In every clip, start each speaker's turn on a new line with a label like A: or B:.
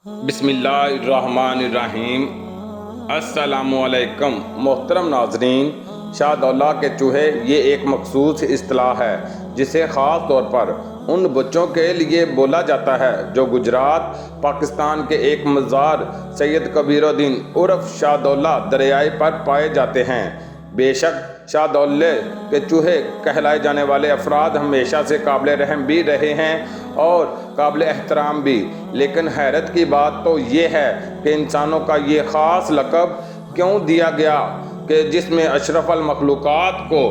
A: بسم اللہ الرحمن الرحیم۔ السلام علیکم محترم ناظرین، شاہ دولہ کے چوہے یہ ایک مخصوص اصطلاح ہے جسے خاص طور پر ان بچوں کے لیے بولا جاتا ہے جو گجرات پاکستان کے ایک مزار سید کبیر الدین عرف شاہ دولہ دریائے پر پائے جاتے ہیں۔ بے شک شاہ دولہ کے چوہے کہلائے جانے والے افراد ہمیشہ سے قابل رحم بھی رہے ہیں اور قابل احترام بھی، لیکن حیرت کی بات تو یہ ہے کہ انسانوں کا یہ خاص لقب کیوں دیا گیا کہ جس میں اشرف المخلوقات کو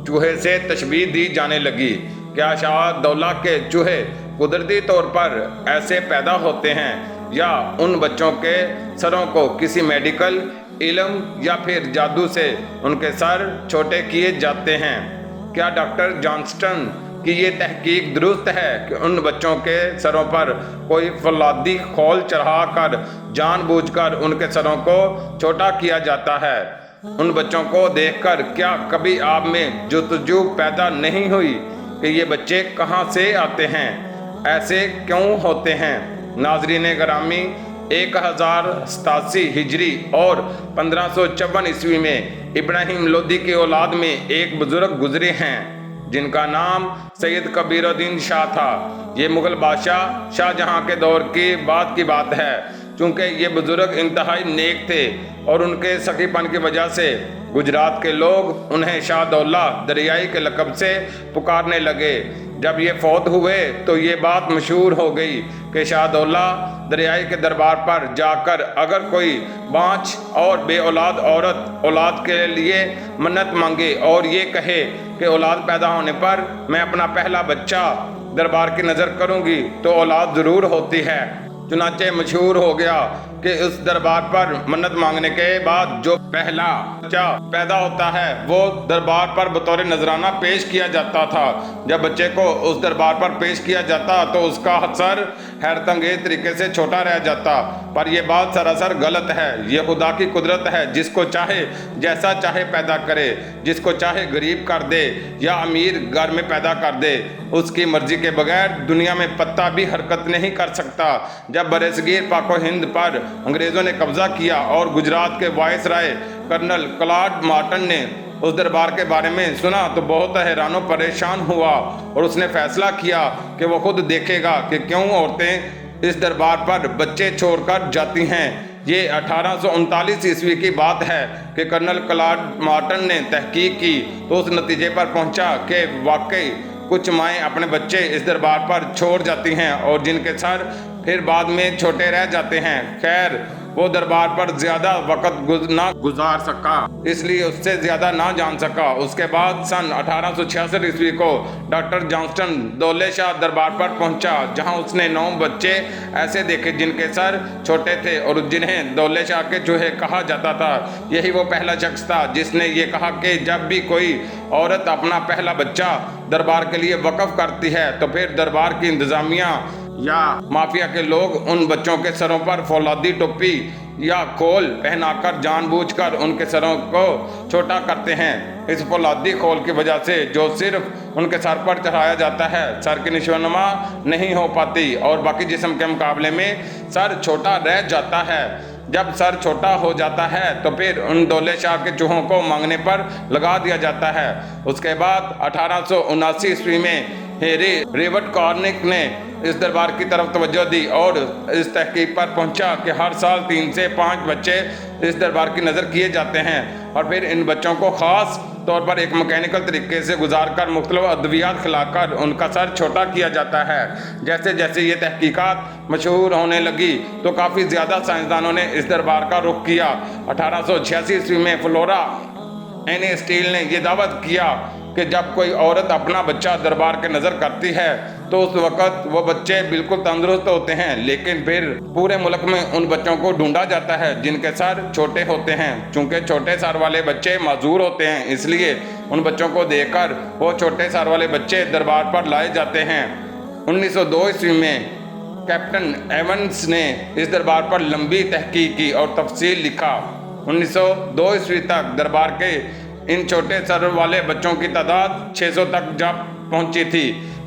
A: چوہے سے تشبیہ دی جانے لگی۔ کیا شاہ دولہ کے چوہے قدرتی طور پر ایسے پیدا ہوتے ہیں یا ان بچوں کے سروں کو کسی میڈیکل علم یا پھر جادو سے ان کے سر چھوٹے کیے جاتے ہیں؟ کیا ڈاکٹر جانسٹن کی یہ تحقیق درست ہے کہ ان بچوں کے سروں پر کوئی فولادی خول چڑھا کر جان بوجھ کر ان کے سروں کو چھوٹا کیا جاتا ہے؟ ان بچوں کو دیکھ کر کیا کبھی آپ میں جستجو پیدا نہیں ہوئی کہ یہ بچے کہاں سے آتے ہیں، ایسے کیوں ہوتے ہیں؟ ناظرین گرامی، 1087 ہجری اور 1554 عیسوی میں ابراہیم لودھی کی اولاد میں ایک بزرگ گزرے ہیں جن کا نام سید کبیر الدین شاہ تھا۔ یہ مغل بادشاہ شاہ جہاں کے دور کی بات ہے۔ چونکہ یہ بزرگ انتہائی نیک تھے اور ان کے سخی پن کی وجہ سے گجرات کے لوگ انہیں شاہ دولہ دریائی کے لقب سے پکارنے لگے۔ جب یہ فوت ہوئے تو یہ بات مشہور ہو گئی کہ شاہ دولہ دریائی کے دربار پر جا کر اگر کوئی بانجھ اور بے اولاد عورت اولاد کے لیے منت مانگے اور یہ کہے کہ اولاد پیدا ہونے پر میں اپنا پہلا بچہ دربار کی نظر کروں گی تو اولاد ضرور ہوتی ہے۔ چنانچہ مشہور ہو گیا کہ اس دربار پر منت مانگنے کے بعد جو پہلا بچہ پیدا ہوتا ہے وہ دربار پر بطور نذرانہ پیش کیا جاتا تھا۔ جب بچے کو اس دربار پر پیش کیا جاتا تو اس کا سر حیرت انگیز طریقے سے چھوٹا رہ جاتا، پر یہ بات سراسر غلط ہے۔ یہ خدا کی قدرت ہے، جس کو چاہے جیسا چاہے پیدا کرے، جس کو چاہے غریب کر دے یا امیر گھر میں پیدا کر دے۔ اس کی مرضی کے بغیر دنیا میں پتا بھی حرکت نہیں کر سکتا۔ جب برصغیر پاک و ہند پر انگریزوں نے قبضہ کیا اور گجرات کے وائس رائے کرنل کلاڈ مارٹن نے اس دربار کے بارے میں سنا تو بہت حیران و پریشان ہوا اور اس نے فیصلہ کیا کہ وہ خود دیکھے گا کہ کیوں عورتیں اس دربار پر بچے چھوڑ کر جاتی ہیں۔ یہ 1839 عیسوی کی بات ہے کہ کرنل کلاڈ مارٹن نے تحقیق کی تو اس نتیجے پر پہنچا کہ واقعی کچھ مائیں اپنے بچے اس دربار پر چھوڑ جاتی ہیں اور جن کے سر پھر بعد میں چھوٹے رہ جاتے ہیں۔ خیر، وہ دربار پر زیادہ وقت نہ گزار سکا، اس لیے اس سے زیادہ نہ جان سکا۔ اس کے بعد سن 1866 عیسوی کو ڈاکٹر جانسٹن دولہ شاہ دربار پر پہنچا، جہاں اس نے 9 بچے ایسے دیکھے جن کے سر چھوٹے تھے اور جنہیں دولہ شاہ کے چوہے کہا جاتا تھا۔ یہی وہ پہلا شخص تھا جس نے یہ کہا کہ جب بھی کوئی عورت اپنا پہلا بچہ دربار کے لیے وقف کرتی ہے تو پھر دربار کی انتظامیہ یا مافیا کے لوگ ان بچوں کے سروں پر فولادی ٹوپی یا کھول پہنا کر جان بوجھ کر ان کے سروں کو چھوٹا کرتے ہیں۔ اس فولادی کھول کی وجہ سے جو صرف ان کے سر پر چڑھایا جاتا ہے، سر کی نشوونما نہیں ہو پاتی اور باقی جسم کے مقابلے میں سر چھوٹا رہ جاتا ہے۔ جب سر چھوٹا ہو جاتا ہے تو پھر ان دولہ شاہ کے چوہوں کو مانگنے پر لگا دیا جاتا ہے۔ اس کے بعد 1879 عیسوی میں ہیری ریوٹ کارنک نے اس دربار کی طرف توجہ دی اور اس تحقیق پر پہنچا کہ ہر سال 3 سے 5 بچے اس دربار کی نظر کیے جاتے ہیں اور پھر ان بچوں کو خاص طور پر ایک مکینیکل طریقے سے گزار کر مختلف ادویات کھلا کر ان کا سر چھوٹا کیا جاتا ہے۔ جیسے جیسے یہ تحقیقات مشہور ہونے لگی تو کافی زیادہ سائنسدانوں نے اس دربار کا رخ کیا۔ 1886 عیسوی میں فلورا این اسٹیل نے یہ دعویٰ کیا کہ جب کوئی عورت اپنا بچہ دربار کے نظر کرتی ہے تو اس وقت وہ بچے بالکل تندرست ہوتے ہیں، لیکن پھر پورے ملک میں ان بچوں کو ڈھونڈا جاتا ہے جن کے سر چھوٹے ہوتے ہیں۔ چونکہ چھوٹے سر والے بچے معذور ہوتے ہیں، اس لیے ان بچوں کو دیکھ کر وہ چھوٹے سر والے بچے دربار پر لائے جاتے ہیں۔ 1902 عیسوی میں کیپٹن ایونز نے اس دربار پر لمبی تحقیق کی اور تفصیل لکھا۔ 1902 عیسوی تک دربار کے ان چھوٹے سر والے بچوں کی تعداد 600 تک جا پہنچی تھی۔